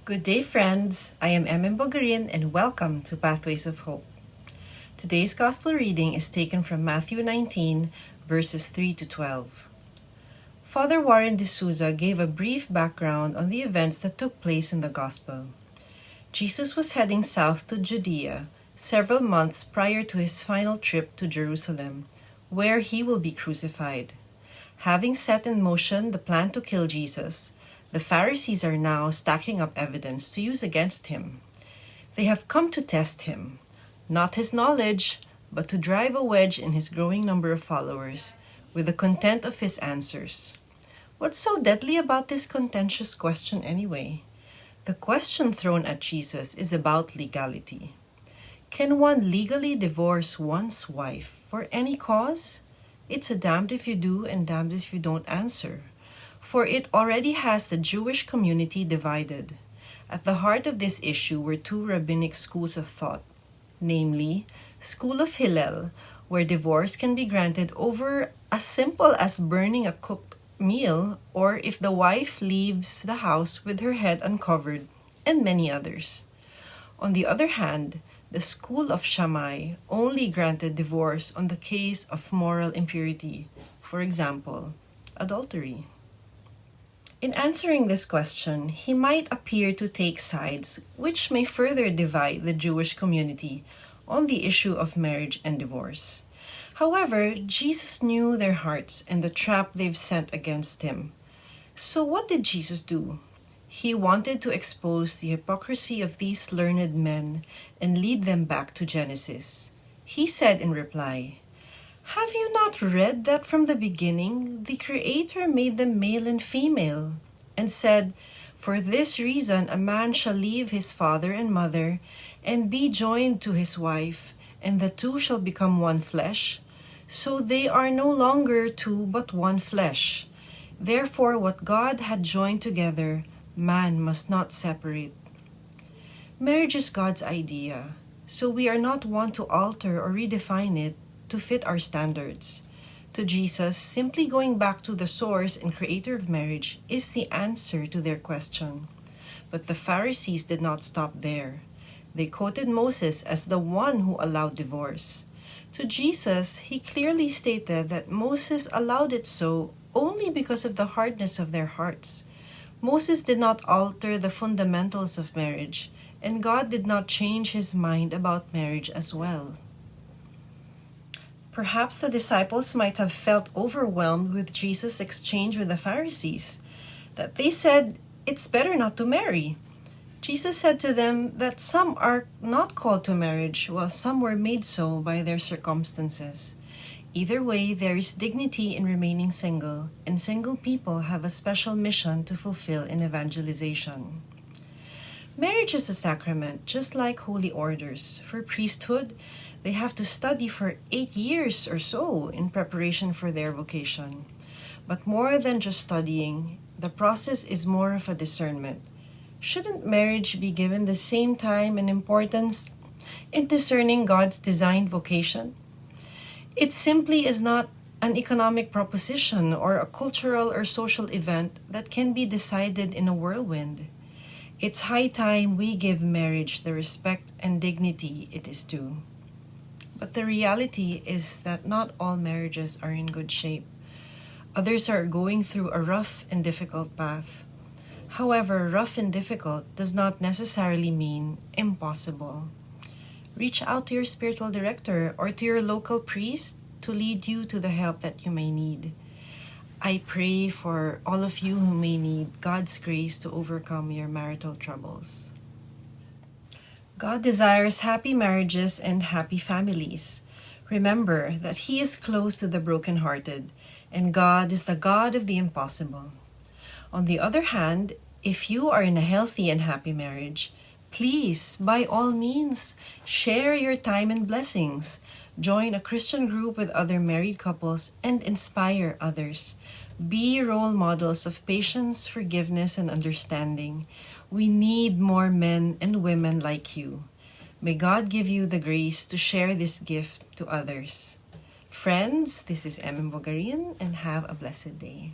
Good day, friends. I am Empress and welcome to Pathways of Hope. Today's Gospel reading is taken from Matthew 19, verses 3 to 12. Father Warren D'Souza gave a brief background on the events that took place in the Gospel. Jesus was heading south to Judea several months prior to his final trip to Jerusalem, where he will be crucified. Having set in motion the plan to kill Jesus, the Pharisees are now stacking up evidence to use against him. They have come to test him, not his knowledge, but to drive a wedge in his growing number of followers with the content of his answers. What's so deadly about this contentious question anyway? The question thrown at Jesus is about legality. Can one legally divorce one's wife for any cause? It's a damned if you do and damned if you don't answer. For it already has the Jewish community divided. At the heart of this issue were two rabbinic schools of thought, namely, School of Hillel, where divorce can be granted over as simple as burning a cooked meal, or if the wife leaves the house with her head uncovered, and many others. On the other hand, the School of Shammai only granted divorce on the case of moral impurity, for example, adultery. In answering this question, he might appear to take sides, which may further divide the Jewish community on the issue of marriage and divorce. However, Jesus knew their hearts and the trap they've set against him. So what did Jesus do? He wanted to expose the hypocrisy of these learned men and lead them back to Genesis. He said in reply, "Have you not read that from the beginning the Creator made them male and female, and said, 'For this reason a man shall leave his father and mother, and be joined to his wife, and the two shall become one flesh? So they are no longer two but one flesh. Therefore what God had joined together, man must not separate.'" Marriage is God's idea, so we are not one to alter or redefine it to fit our standards. To Jesus, simply going back to the source and creator of marriage is the answer to their question. But the Pharisees did not stop there. They quoted Moses as the one who allowed divorce. To Jesus, he clearly stated that Moses allowed it so only because of the hardness of their hearts. Moses did not alter the fundamentals of marriage, and God did not change his mind about marriage as well. Perhaps the disciples might have felt overwhelmed with Jesus' exchange with the Pharisees, that they said, "It's better not to marry." Jesus said to them that some are not called to marriage, while some were made so by their circumstances. Either way, there is dignity in remaining single, and single people have a special mission to fulfill in evangelization. Marriage is a sacrament, just like holy orders. For priesthood, they have to study for 8 years or so in preparation for their vocation. But more than just studying, the process is more of a discernment. Shouldn't marriage be given the same time and importance in discerning God's designed vocation? It simply is not an economic proposition or a cultural or social event that can be decided in a whirlwind. It's high time we give marriage the respect and dignity it is due. But the reality is that not all marriages are in good shape. Others are going through a rough and difficult path. However, rough and difficult does not necessarily mean impossible. Reach out to your spiritual director or to your local priest to lead you to the help that you may need. I pray for all of you who may need God's grace to overcome your marital troubles. God desires happy marriages and happy families. Remember that He is close to the brokenhearted, and God is the God of the impossible. On the other hand, if you are in a healthy and happy marriage, please, by all means, share your time and blessings. Join a Christian group with other married couples and inspire others. Be role models of patience, forgiveness, and understanding. We need more men and women like you. May God give you the grace to share this gift to others. Friends, this is Empress and have a blessed day.